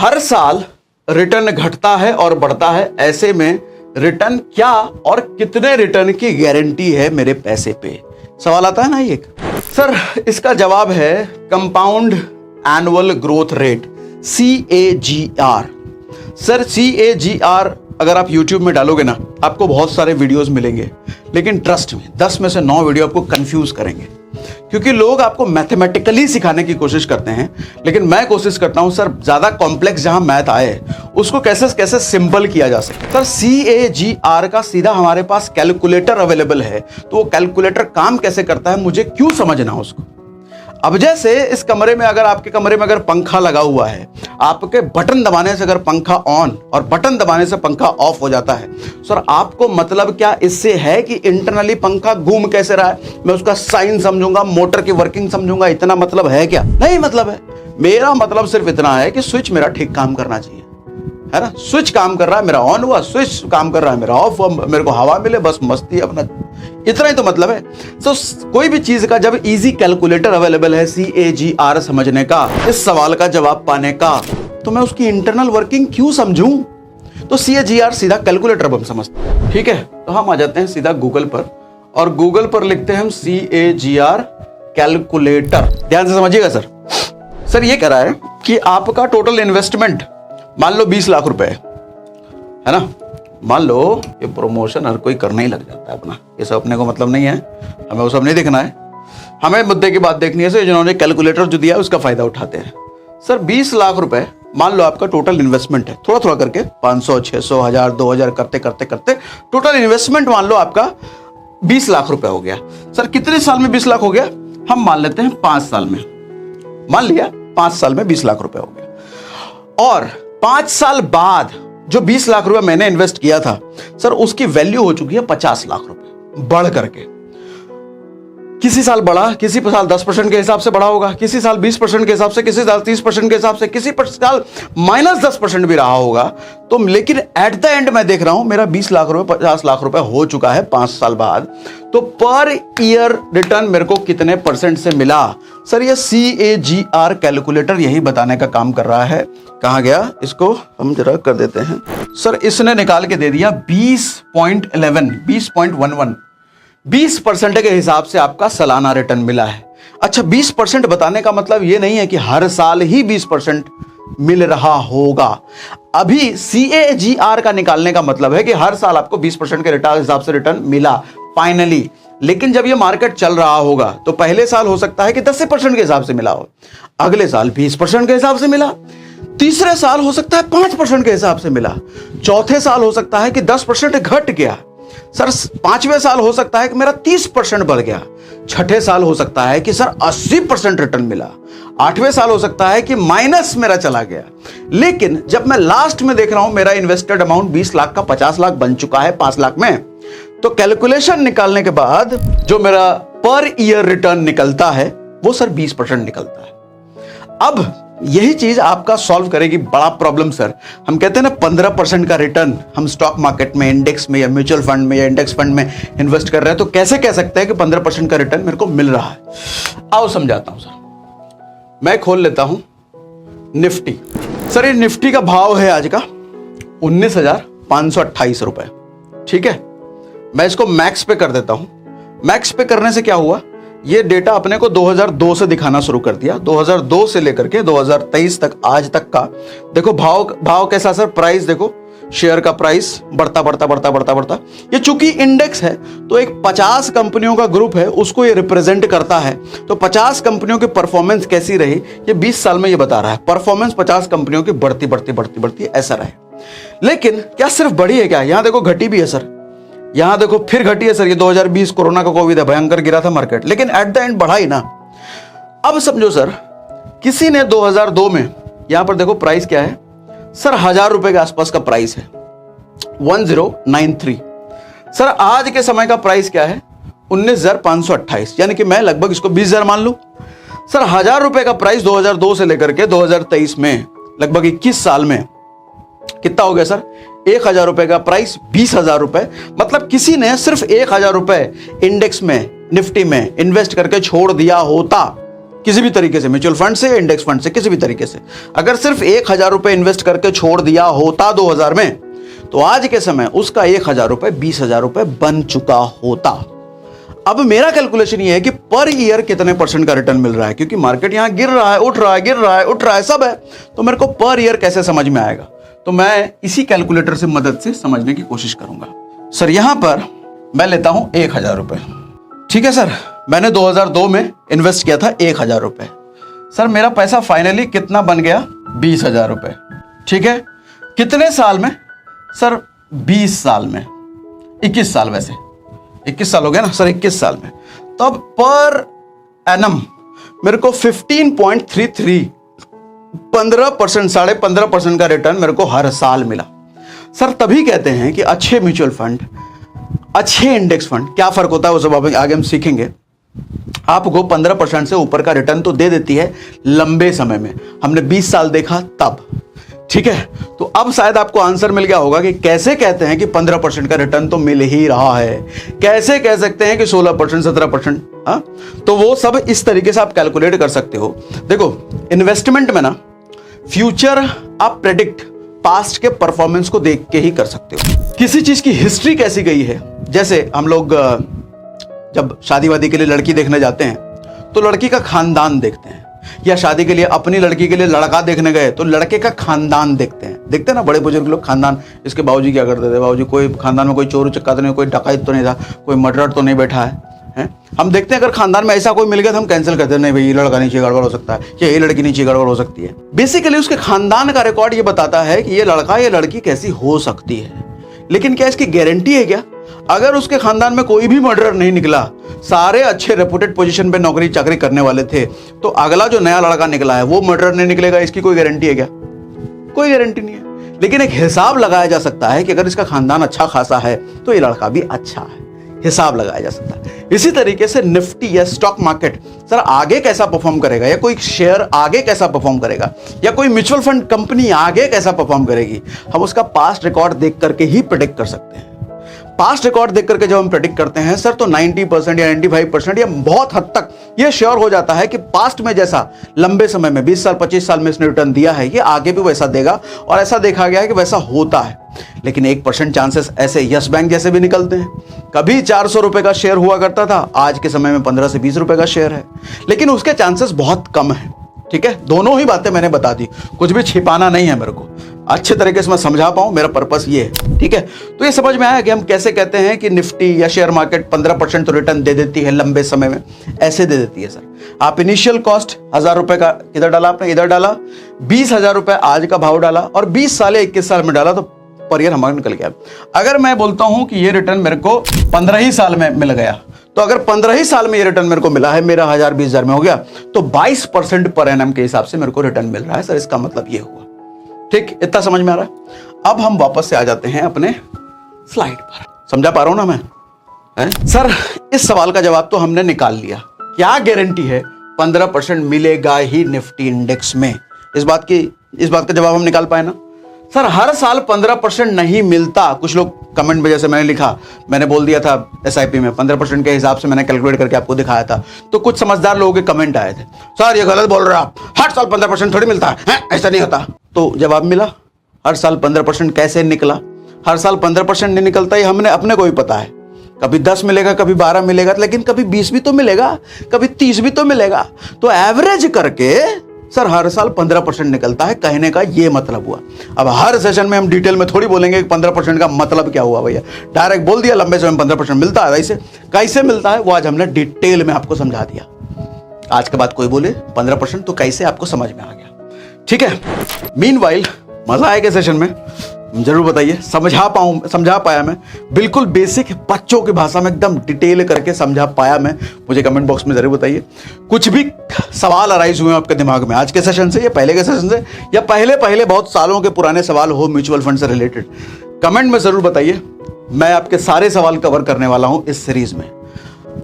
हर साल रिटर्न घटता है और बढ़ता है, ऐसे में रिटर्न क्या और कितने रिटर्न की गारंटी है मेरे पैसे पे? सवाल आता है ना एक। सर इसका जवाब है compound annual growth rate, CAGR। Sir CAGR अगर आप YouTube में डालोगे ना, आपको बहुत सारे वीडियोस मिलेंगे, लेकिन ट्रस्ट में 10 में से 9 वीडियो आपको कंफ्यूज करेंगे, क्योंकि लोग आपको मैथमेटिकली सिखाने की कोशिश करते हैं, लेकिन मैं कोशिश करता हूं सर ज्यादा कॉम्प्लेक्स जहां मैथ आए उसको कैसे कैसे सिंपल किया जा सके। सर CAGR का सीधा हमारे पास कैलकुलेटर अवेलेबल है, तो वो कैलकुलेटर काम कैसे करता है मुझे क्यों समझना उसको। अब जैसे इस कमरे में अगर आपके कमरे में अगर पंखा लगा हुआ है, आपके बटन दबाने से अगर पंखा ऑन और बटन दबाने से पंखा ऑफ हो जाता है, सर आपको मतलब क्या इससे है कि इंटरनली पंखा घूम कैसे रहा है, मैं उसका साइन समझूंगा, मोटर की वर्किंग समझूंगा, इतना मतलब है क्या? नहीं मतलब है। मेरा मतलब सिर्फ इतना है कि स्विच मेरा ठीक काम करना चाहिए, है ना। स्विच काम कर रहा है मेरा ऑन हुआ, स्विच काम कर रहा है मेरा ऑफ हुआ, मेरे को हवा मिले बस मस्ती अपना, इतना ही तो मतलब है। तो कोई भी चीज का जब इजी कैलकुलेटर अवेलेबल है CAGR समझने का, इस सवाल का जवाब पाने का, तो मैं उसकी इंटरनल वर्किंग क्यों समझूं? तो CAGR सीधा कैलकुलेटर हम समझते हैं, ठीक है। तो हम आ जाते हैं सीधा गूगल पर और गूगल पर लिखते हैं हम CAGR कैलकुलेटर। ध्यान से समझिएगा सर। सर ये कह रहा है कि आपका टोटल इन्वेस्टमेंट मान लो 20 लाख रुपए है ना। मान लो ये प्रमोशन हर कोई करने ही लग जाता है अपना, ये सब अपने को मतलब नहीं है, हमें वो सब नहीं देखना है, हमें मुद्दे की बात देखनी है। सर जिन्होंने कैलकुलेटर जो दिया है उसका फायदा उठाते हैं। सर 20 लाख रुपए मान लो आपका टोटल इन्वेस्टमेंट है, थोड़ा थोड़ा करके 500, 600, 1000, 2000 करते करते करते टोटल इन्वेस्टमेंट मान लो आपका 20 लाख रुपए हो गया। सर कितने साल में 20 लाख हो गया? हम मान लेते हैं 5 साल में, मान लिया 5 साल में 20 लाख रुपए हो गया। और 5 साल बाद जो 20 लाख रुपए मैंने इन्वेस्ट किया था, सर उसकी वैल्यू हो चुकी है 50 लाख रुपए बढ़ करके। किसी साल बढ़ा, किसी साल 10% के हिसाब से बढ़ा होगा, किसी साल 20% के हिसाब से, किसी साल 30% के हिसाब से, किसी साल -10% भी रहा होगा। तो लेकिन एट द एंड मैं देख रहा हूं मेरा 20 लाख रुपए 50 लाख रुपए हो चुका है 5 साल बाद। तो पर ईयर रिटर्न मेरे को कितने % से मिला? सर ये CAGR कैलकुलेटर यही बताने का काम कर रहा है। कहां गया? इसको हम जरा कर देते हैं। सर इसने निकाल के दे दिया 20.11, 20.11, 20% के हिसाब से आपका सालाना रिटर्न मिला है। अच्छा 20% बताने का मतलब ये नहीं है कि हर साल ही 20% मिल रहा होगा। अभी CAGR का निकालने का मतलब है कि हर साल आपको 20% के रिटर्न हिसाब से रिटर्न मिला फाइनली। लेकिन जब ये मार्केट चल रहा होगा तो पहले साल हो सकता है कि 10% के हिसाब से मिला हो, अगले साल 20% के हिसाब से मिला, तीसरे साल हो सकता है 5% के हिसाब से मिला, चौथे साल हो सकता है कि 10% घट गया, सर 5वें साल हो सकता है कि मेरा 30% बढ़ गया, छठे साल हो सकता है कि सर 80% रिटर्न मिला, 8वें साल हो सकता है कि माइनस मेरा चला गया। लेकिन जब मैं लास्ट में देख रहा हूं मेरा इन्वेस्टेड अमाउंट 20 लाख का 50 लाख बन चुका है 5 लाख में, तो कैलकुलेशन निकालने के बाद जो मेरा पर ईयर रिटर्न निकलता है वो सर 20% निकलता है। अब यही चीज आपका सॉल्व करेगी बड़ा प्रॉब्लम सर। हम कहते हैं ना 15% का रिटर्न हम स्टॉक मार्केट में, इंडेक्स में या म्यूचुअल फंड में या इंडेक्स फंड में इन्वेस्ट कर रहे हैं, तो कैसे कह सकते हैं कि 15% का रिटर्न मेरे को मिल रहा है? आओ समझाता हूं सर। मैं खोल लेता हूं निफ्टी। सर ये निफ्टी का भाव है आज का 19,528 रुपए, ठीक है। मैं इसको मैक्स पे कर देता हूं। मैक्स पे करने से क्या हुआ, ये डेटा अपने को 2002 से दिखाना शुरू कर दिया। 2002 से लेकर के 2023 तक आज तक का देखो भाव कैसा सर, प्राइस देखो, शेयर का प्राइस बढ़ता बढ़ता बढ़ता बढ़ता बढ़ता। ये चूंकि इंडेक्स है तो एक 50 कंपनियों का ग्रुप है, उसको ये रिप्रेजेंट करता है। तो 50 कंपनियों की परफॉर्मेंस कैसी रही ये 20 साल में ये बता रहा है। परफॉर्मेंस 50 कंपनियों की बढ़ती बढ़ती बढ़ती बढ़ती ऐसा रहे। लेकिन क्या सिर्फ बढ़ी है क्या? यहां देखो घटी भी है सर, यहां देखो फिर घटी है सर। ये 2020 कोरोना का कोविड है, भयंकर गिरा था मार्केट, लेकिन एट द एंड बढ़ा ही ना। अब समझो सर, किसी ने 2002 में, यहां पर देखो प्राइस क्या है सर, 1000 रुपए के आसपास का प्राइस है, 1093। सर आज के समय का प्राइस क्या है? 19,528, यानी कि मैं लगभग इसको 20,000 मान लूं। सर 1000 रुपए का प्राइस 2002 से लेकर के 2023 में लगभग 21 साल में कितना हो गया सर? 1000 रुपए का प्राइस 20,000 रुपए। मतलब किसी ने सिर्फ 1000 रुपए इंडेक्स में, निफ्टी में इन्वेस्ट करके छोड़ दिया होता किसी भी तरीके से, म्यूचुअल फंड से, इंडेक्स फंड से, किसी भी तरीके से अगर सिर्फ 1,000 रुपए इन्वेस्ट करके छोड़ दिया होता 2000 में, तो आज के समय उसका 1,000 रुपए 20,000 रुपए बन चुका होता। अब मेरा कैलकुलेशन ये है कि पर ईयर कितने % का रिटर्न मिल रहा है, क्योंकि मार्केट यहां गिर रहा है, उठ रहा है, गिर रहा है, उठ रहा है, सब है, तो मेरे को पर ईयर कैसे समझ में आएगा। तो मैं इसी कैलकुलेटर से मदद से समझने की कोशिश करूंगा। सर यहां पर मैं लेता हूं 1,000 रुपए, ठीक है सर। मैंने 2002 में इन्वेस्ट किया था 1,000 रुपए। सर मेरा पैसा फाइनली कितना बन गया? 20,000 रुपए, ठीक है। कितने साल में? सर 20 साल में, 21 साल, वैसे 21 साल हो गया ना सर, 21 साल में। तब पर एनम मेरे को 15.33, 15%, 15.5% का रिटर्न मेरे को हर साल मिला। सर तभी कहते हैं कि अच्छे म्यूचुअल फंड, अच्छे इंडेक्स फंड, क्या फर्क होता है वो सब आगे हम सीखेंगे। आपको 15% से ऊपर का रिटर्न तो दे देती है लंबे समय में। हमने 20 साल देखा तब, ठीक है। तो अब शायद आपको आंसर मिल गया होगा कि कैसे कहते हैं कि 15% का रिटर्न तो मिल ही रहा है, कैसे कह सकते हैं कि 16%, 17%। हाँ, तो वो सब इस तरीके से आप कैलकुलेट कर सकते हो। देखो इन्वेस्टमेंट में ना फ्यूचर आप प्रेडिक्ट पास्ट के परफॉर्मेंस को देख के ही कर सकते हो। किसी चीज की हिस्ट्री कैसी गई है, जैसे हम लोग जब शादी वादी के लिए लड़की देखने जाते हैं तो लड़की का खानदान देखते हैं, या शादी के लिए अपनी लड़की के लिए लड़का देखने गए तो लड़के का खानदान देखते हैं ना। बड़े बुजुर्ग लोग खानदान, इसके बाबूजी क्या करते थे, बाबूजी कोई खानदान में कोई चोर चक्का तो नहीं, कोई डकैत तो नहीं था, कोई मर्डर तो नहीं बैठा है। हम देखते हैं अगर खानदान में ऐसा कोई मिल गया तो हम कैंसिल करते हैं, नहीं भाई ये लड़का नहीं चाहिए, गड़बड़ हो सकता है, या ये लड़की नहीं चाहिए, गड़बड़ हो सकती है। बेसिकली उसके खानदान का रिकॉर्ड ये बताता है कि ये लड़का या लड़की कैसी हो सकती है। लेकिन क्या इसकी गारंटी है क्या? अगर उसके खानदान में कोई भी मर्डरर नहीं निकला, सारे अच्छे रेपुटेड पोजीशन पे नौकरी चाकरी करने वाले थे, तो अगला जो नया लड़का निकला है वो मर्डरर नहीं निकलेगा, इसकी कोई गारंटी है क्या? कोई गारंटी नहीं है। लेकिन एक हिसाब लगाया जा सकता है कि अगर इसका खानदान अच्छा खासा है तो ये लड़का भी अच्छा है, हिसाब लगाया जा सकता है। इसी तरीके से निफ्टी या स्टॉक मार्केट सर आगे कैसा परफॉर्म करेगा, या कोई शेयर आगे कैसा परफॉर्म करेगा, या कोई म्यूचुअल फंड कंपनी आगे कैसा परफॉर्म करेगी, हम उसका पास्ट रिकॉर्ड देख करके ही प्रेडिक्ट कर सकते हैं। पास्ट रिकॉर्ड देख करके जब हम प्रेडिक्ट करते हैं सर, तो 90% या 95% या बहुत हद तक ये श्योर हो जाता है कि पास्ट में जैसा लंबे समय में 20 साल 25 साल में इसने रिटर्न दिया है, ये आगे भी वैसा देगा, और ऐसा देखा गया है कि वैसा होता है। लेकिन 1% चांसेस ऐसे यस बैंक जैसे भी निकलते हैं। कभी 400 रुपए का शेयर हुआ करता था, आज के समय में 15 से 20 रुपए का शेयर है, लेकिन उसके चांसेस बहुत कम है, ठीक है। दोनों ही बातें मैंने बता दी, कुछ भी छिपाना नहीं है मेरे को, अच्छे तरीके से मैं समझा पाऊं, मेरा पर्पस ये है, ठीक है। तो ये समझ में आया कि हम कैसे कहते हैं कि निफ्टी या शेयर मार्केट 15% तो रिटर्न दे देती है लंबे समय में, ऐसे दे देती है सर। आप इनिशियल कॉस्ट 1,000 रुपए का इधर डाला, आपने इधर डाला, 20,000 रुपए आज का भाव डाला, और 20 साल या 21 साल में डाला, तो पर ईयर हमारा निकल गया। अगर मैं बोलता हूं कि ये रिटर्न मेरे को 15 ही साल में मिल गया, तो अगर 15 ही साल में ये रिटर्न मेरे को मिला है, मेरा 1,000 20,000 में हो गया, तो 22% पर एनम के हिसाब से मेरे को रिटर्न मिल रहा है सर। इसका मतलब ये हुआ, ठीक, इतना समझ में आ रहा है। अब हम वापस से आ जाते हैं अपने स्लाइड पर। समझा पा रहा हूं ना मैं? सर इस सवाल का जवाब तो हमने निकाल लिया, क्या गारंटी है 15% मिलेगा ही निफ्टी इंडेक्स में? इस बात का जवाब हम निकाल पाए ना सर। हर साल 15% नहीं मिलता। कुछ लोग कमेंट में, जैसे मैंने लिखा, मैंने बोल दिया था SIP में 15% के हिसाब से मैंने कैलकुलेट करके आपको दिखाया था, तो कुछ समझदार लोगों के कमेंट आए थे, सर ये गलत बोल रहे हो आप, हर साल 15% थोड़ी मिलता है, ऐसा नहीं होता। तो जवाब मिला, हर साल 15% कैसे निकला? हर साल 15% नहीं निकलता, ये हमने अपने को ही पता है। कभी 10 मिलेगा, कभी 12 मिलेगा, लेकिन कभी 20 भी तो मिलेगा, कभी 30 भी तो मिलेगा। तो एवरेज करके सर हर साल 15% निकलता है, कहने का ये मतलब हुआ। अब हर सेशन में हम डिटेल में थोड़ी बोलेंगे कि 15% का मतलब क्या हुआ भैया, डायरेक्ट बोल दिया लंबे समय में 15% मिलता है। कैसे मिलता है वो आज हमने डिटेल में आपको समझा दिया। आज के बाद कोई बोले 15% तो कैसे आपको समझ में आ गया, ठीक है। मीनवाइल मजा आएगा सेशन में, जरूर बताइए। समझा पाया मैं बिल्कुल बेसिक बच्चों की भाषा में एकदम डिटेल करके समझा पाया मैं? मुझे कमेंट बॉक्स में जरूर बताइए। कुछ भी सवाल अराइज हुए आपके दिमाग में आज के सेशन से, या पहले के सेशन से, या पहले बहुत सालों के पुराने सवाल हो म्यूचुअल फंड से रिलेटेड, कमेंट में जरूर बताइए। मैं आपके सारे सवाल कवर करने वाला हूं इस सीरीज में।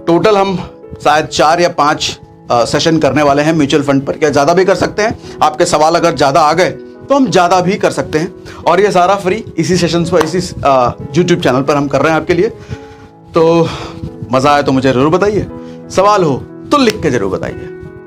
टोटल हम शायद 4 या 5 सेशन करने वाले हैं म्यूचुअल फंड पर, या ज्यादा भी कर सकते हैं। आपके सवाल अगर ज्यादा आ गए तो हम ज्यादा भी कर सकते हैं, और ये सारा फ्री इसी सेशंस पर, इसी YouTube चैनल पर हम कर रहे हैं आपके लिए। तो मजा आए तो मुझे जरूर बताइए, सवाल हो तो लिख के जरूर बताइए।